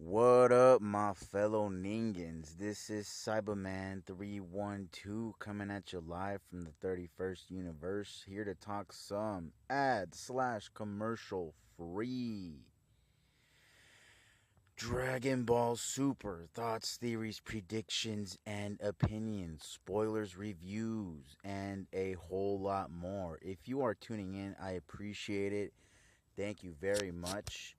What up, my fellow Ningans? This is Cyberman312 coming at you live from the 31st universe, here to talk some ad/commercial free Dragon Ball Super thoughts, theories, predictions, and opinions, spoilers, reviews, and a whole lot more. If you are tuning in, I appreciate it. Thank you very much.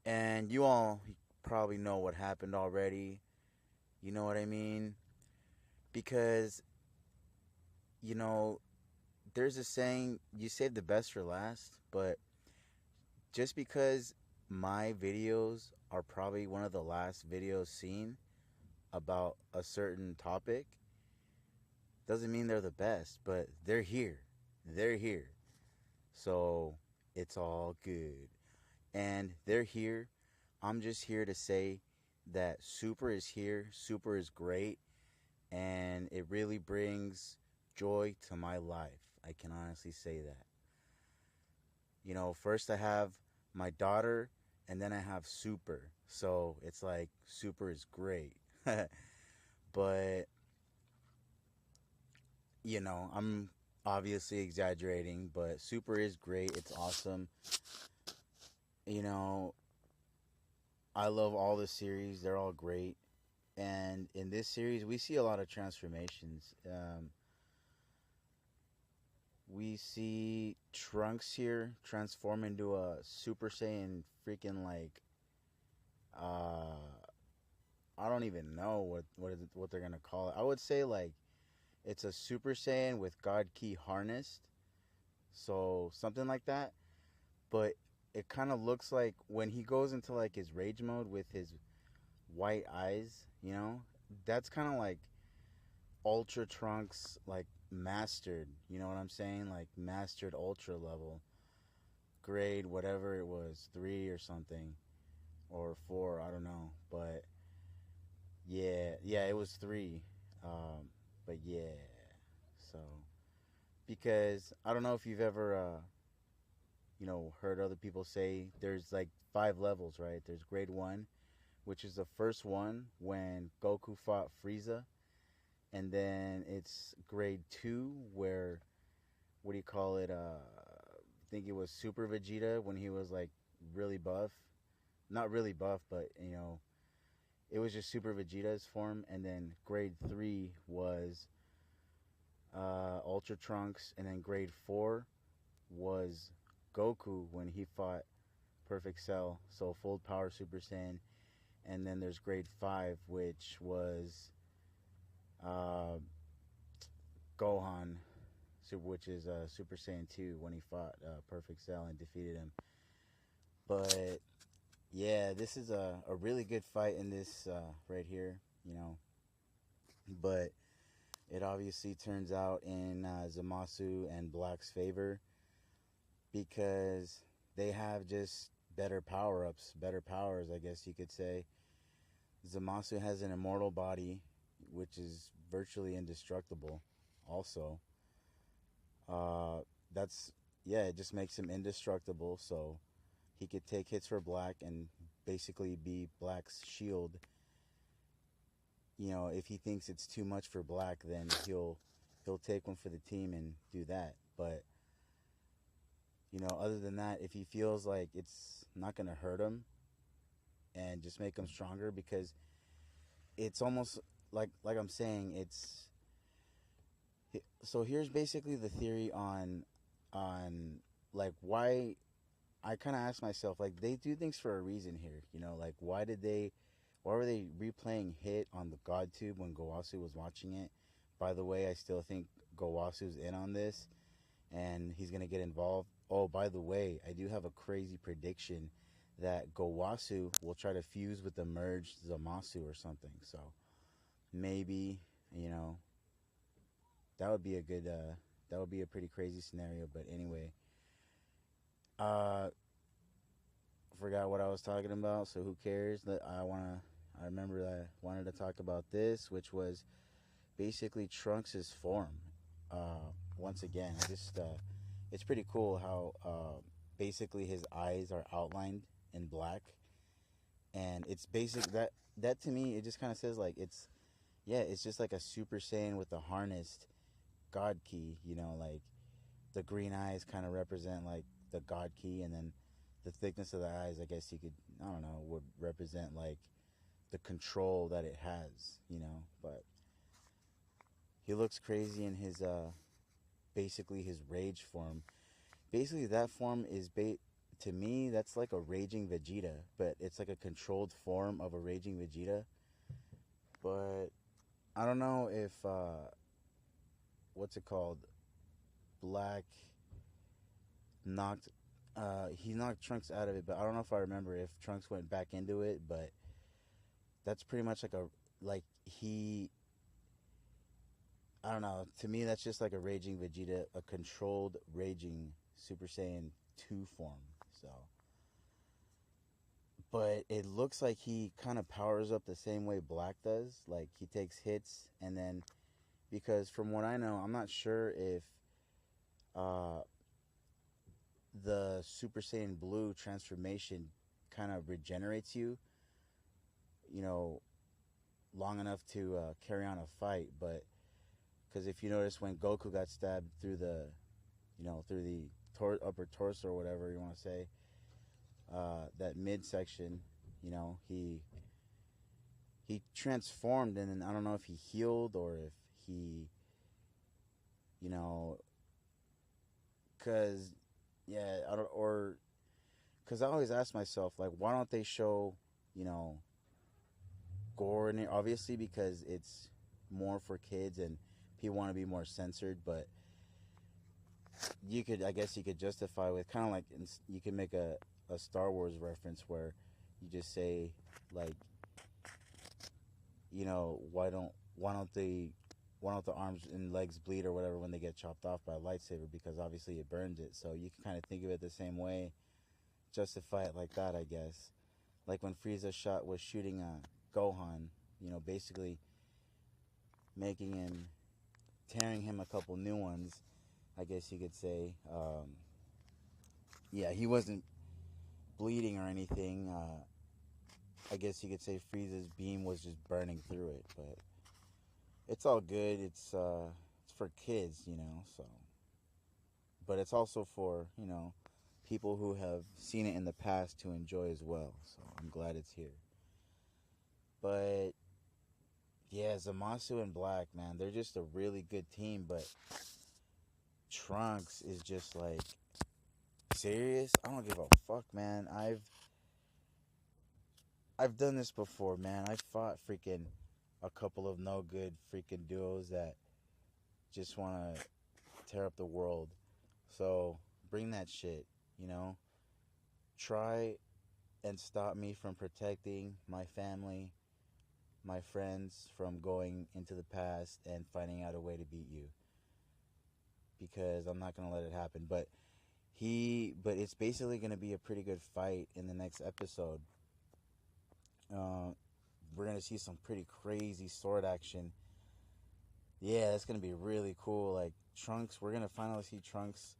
And you all probably know what happened already. You know what I mean? Because, you know, there's a saying, you save the best for last, but just because my videos are probably one of the last videos seen about a certain topic doesn't mean they're the best, but they're here. They're here. So it's all good. And they're here. I'm just here to say that Super is here. Super is great. And it really brings joy to my life. I can honestly say that. You know, first I have my daughter, and then I have Super. So it's like Super is great. But, you know, I'm obviously exaggerating, but Super is great. It's awesome. You know, I love all the series. They're all great. And in this series, we see a lot of transformations. We see Trunks here transform into a Super Saiyan freaking like uh I don't even know what they're gonna call it. I would say like it's a Super Saiyan with God Key harnessed, so something like that. But it kind of looks like when he goes into like his rage mode with his white eyes, you know, that's kind of like Ultra Trunks like mastered. You know what I'm saying? Like mastered Ultra level grade, whatever it was, 3 or something, or 4, I don't know. But yeah, it was 3. But yeah, so because I don't know if you've ever, heard other people say there's like 5 levels, right? There's grade 1, which is the first one when Goku fought Frieza, and then it's grade 2 where what do you call it? I think it was Super Vegeta when he was like really buff, not really buff, but it was just Super Vegeta's form. And then grade 3 was Ultra Trunks, and then grade 4 was Goku when he fought Perfect Cell, so full power Super Saiyan. And then there's grade 5, which was uh, Gohan, which is Super Saiyan 2 when he fought Perfect Cell and defeated him. But yeah, this is a really good fight in this right here, you know. But it obviously turns out in Zamasu and Black's favor because they have just better power-ups, better powers, I guess you could say. Zamasu has an immortal body, which is virtually indestructible also. Uh, that's, yeah, it just makes him indestructible, so he could take hits for Black and basically be Black's shield. You know, if he thinks it's too much for Black, then he'll take one for the team and do that. But other than that, if he feels like it's not gonna hurt him and just make him stronger, because it's almost like I'm saying, it's so here's basically the theory on like why I kind of ask myself, like, they do things for a reason here, like why were they replaying Hit on the God Tube when Gowasu was watching it? By the way, I still think Gowasu's in on this and he's going to get involved. Oh, by the way, I do have a crazy prediction that Gowasu will try to fuse with the merged Zamasu or something. So maybe, that would be that would be a pretty crazy scenario. But anyway, uh, forgot what I was talking about, so who cares? I remember that I wanted to talk about this, which was basically Trunks' form. Once again, it's pretty cool how basically his eyes are outlined in black, and and it's basic that to me it just kind of says like it's just like a Super Saiyan with a harnessed God key. Like the green eyes kind of represent like the God key, and then the thickness of the eyes, I guess you could, I don't know, would represent like the control that it has. But he looks crazy in his basically his rage form. Basically, that form is to me that's like a raging Vegeta, but it's like a controlled form of a raging Vegeta. But I don't know if what's it called? Black knocked he knocked Trunks out of it, but I don't know if I remember if Trunks went back into it, but that's pretty much like a like he I don't know. To me that's just like a raging Vegeta, a controlled raging Super Saiyan 2 form. So but it looks like he kind of powers up the same way Black does. Like he takes hits and then because from what I know, I'm not sure if uh the Super Saiyan Blue transformation kind of regenerates you, you know, long enough to carry on a fight. But because if you notice when Goku got stabbed through through the upper torso or whatever you want to say, that midsection, he transformed, and then I don't know if he healed or if he, you know, because yeah, I don't or because I always ask myself like, why don't they show, you know, gore in it? Obviously, because it's more for kids and people want to be more censored. But I guess, you could justify with kind of like you can make a Star Wars reference where you just say like, why don't the arms and legs bleed or whatever when they get chopped off by a lightsaber, because obviously it burns it. So you can kind of think of it the same way, justify it like that, I guess. Like when Frieza was shooting Gohan, basically making him, tearing him a couple new ones, I guess you could say. Yeah, he wasn't bleeding or anything. I guess you could say Frieza's beam was just burning through it, but it's all good. It's for kids. So, but it's also for people who have seen it in the past to enjoy as well. So I'm glad it's here. But yeah, Zamasu and Black, man, they're just a really good team. But Trunks is just like, serious? I don't give a fuck, man. I've done this before, man. I fought freaking a couple of no good freaking duos that just want to tear up the world. So bring that shit, you know? Try and stop me from protecting my family, my friends, from going into the past and finding out a way to beat you. Because I'm not going to let it happen. But it's basically going to be a pretty good fight in the next episode. We're going to see some pretty crazy sword action. Yeah, that's going to be really cool. Like, Trunks, we're going to finally see Trunks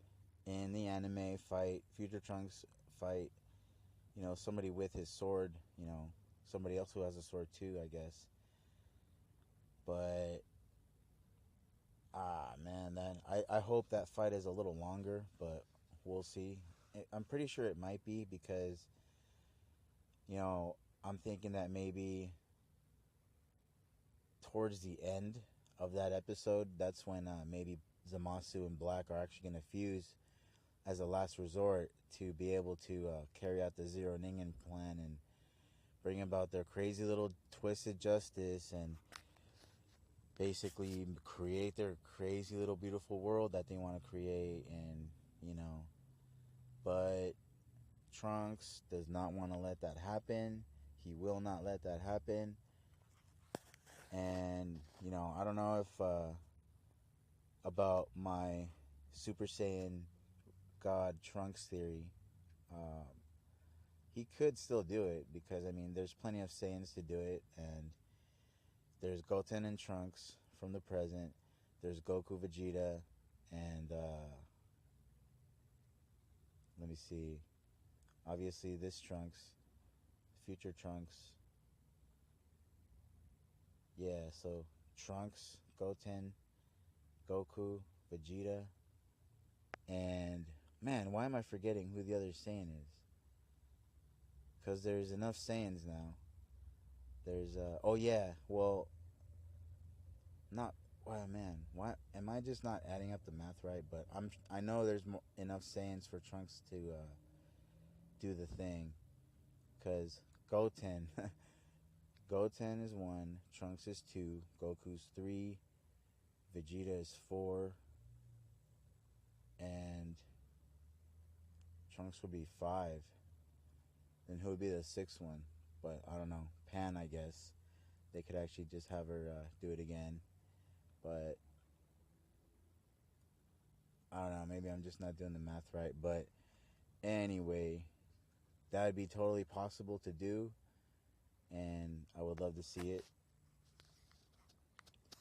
in the anime fight, future Trunks fight, somebody with his sword, somebody else who has a sword too, I guess. But, man, I hope that fight is a little longer, but we'll see. I'm pretty sure it might be because, I'm thinking that maybe towards the end of that episode, that's when maybe Zamasu and Black are actually going to fuse as a last resort to be able to carry out the Zero Ningen plan and bring about their crazy little twisted justice and basically create their crazy little beautiful world that they want to create. And but Trunks does not want to let that happen. He will not let that happen. And I don't know if about my Super Saiyan God Trunks theory. He could still do it because there's plenty of Saiyans to do it, and there's Goten and Trunks from the present. There's Goku, Vegeta, and let me see. Obviously, this Trunks, future Trunks. Yeah, so Trunks, Goten, Goku, Vegeta, and man, why am I forgetting who the other Saiyan is? Because there's enough Saiyans now. There's oh yeah, well, not wow man. Why am I just not adding up the math right? But I know there's enough Saiyans for Trunks to do the thing. Cause Goten, Goten is 1, Trunks is 2, Goku's 3, Vegeta is 4, and Trunks would be 5. Then who would be the 6th one? But I don't know. Pan, I guess. They could actually just have her do it again. But I don't know. Maybe I'm just not doing the math right. But anyway, that would be totally possible to do. And I would love to see it.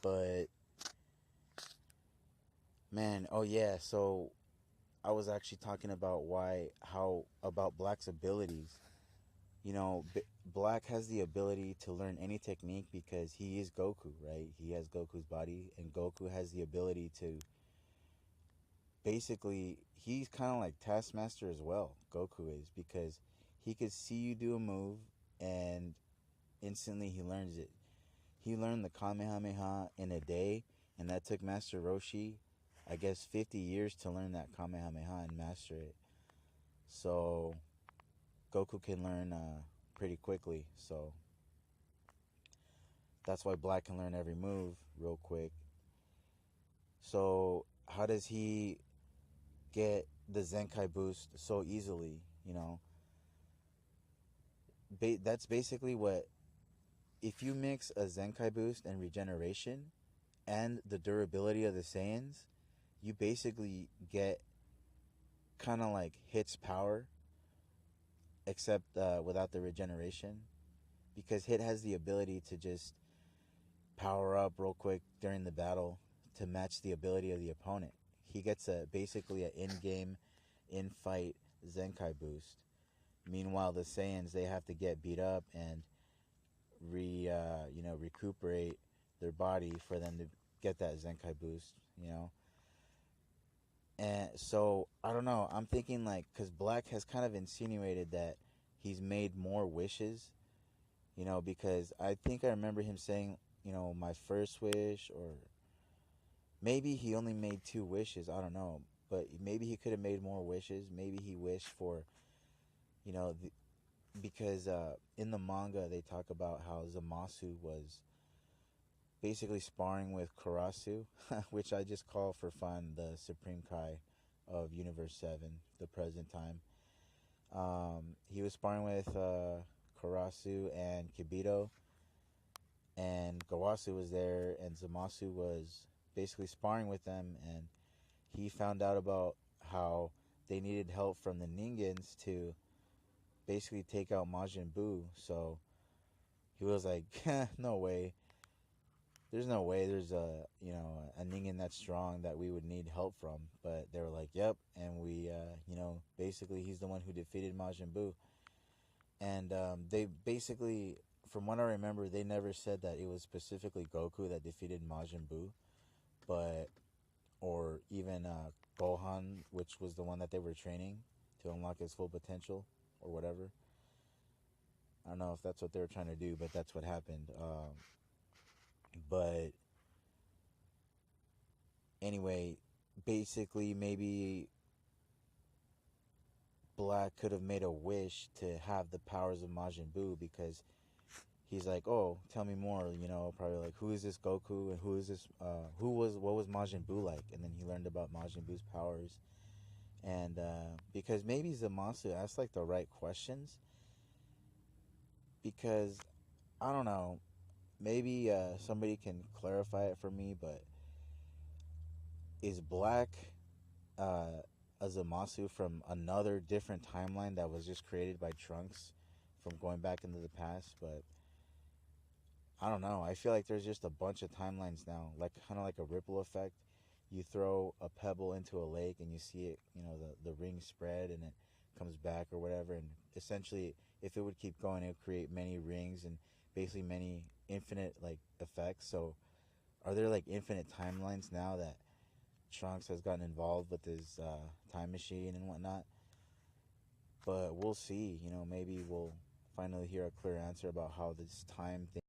But man, oh yeah, so I was actually talking about about Black's abilities. You know, Black has the ability to learn any technique because he is Goku, right? He has Goku's body, and Goku has the ability to basically, he's kind of like Taskmaster as well, Goku is, because he could see you do a move and instantly he learns it. He learned the Kamehameha in a day, and that took Master Roshi, I guess, 50 years to learn that Kamehameha and master it. So Goku can learn pretty quickly. So that's why Black can learn every move real quick. So how does he get the Zenkai boost so easily? You know, that's basically what. If you mix a Zenkai boost and regeneration and the durability of the Saiyans, you basically get kind of like Hit's power, except without the regeneration. Because Hit has the ability to just power up real quick during the battle to match the ability of the opponent. He gets basically an in-game, in-fight Zenkai boost. Meanwhile, the Saiyans, they have to get beat up and recuperate their body for them to get that Zenkai boost, you know. And so I don't know. I'm thinking like because Black has kind of insinuated that he's made more wishes, you know, because I think I remember him saying, you know, my first wish, or maybe he only made 2 wishes. I don't know, but maybe he could have made more wishes. Maybe he wished for, you know, because in the manga they talk about how Zamasu was basically sparring with Karasu, which I just call for fun the Supreme Kai of Universe 7, the present time. He was sparring with Karasu and Kibito, and Gawasu was there, and Zamasu was basically sparring with them, and he found out about how they needed help from the Ningans to basically take out Majin Buu. So he was like, no way. There's no way there's a Ningen that's strong that we would need help from. But they were like, yep. And we, basically he's the one who defeated Majin Buu. And they basically, from what I remember, they never said that it was specifically Goku that defeated Majin Buu. But, or even Gohan, which was the one that they were training to unlock his full potential or whatever. I don't know if that's what they were trying to do, but that's what happened. But anyway, basically maybe Black could have made a wish to have the powers of Majin Buu because he's like, oh, tell me more, you know, probably like, who is this Goku and who is this, what was Majin Buu like? And then he learned about Majin Buu's powers. And because maybe Zamasu asked like the right questions because, I don't know, maybe somebody can clarify it for me, but is Black a Zamasu from another different timeline that was just created by Trunks from going back into the past? But I don't know. I feel like there's just a bunch of timelines now, like kind of like a ripple effect. You throw a pebble into a lake and you see it, you know, the ring spread and it comes back or whatever. And essentially, if it would keep going, it would create many rings and basically many infinite like effects. So, are there like infinite timelines now that Trunks has gotten involved with his time machine and whatnot? But we'll see. You know, maybe we'll finally hear a clear answer about how this time thing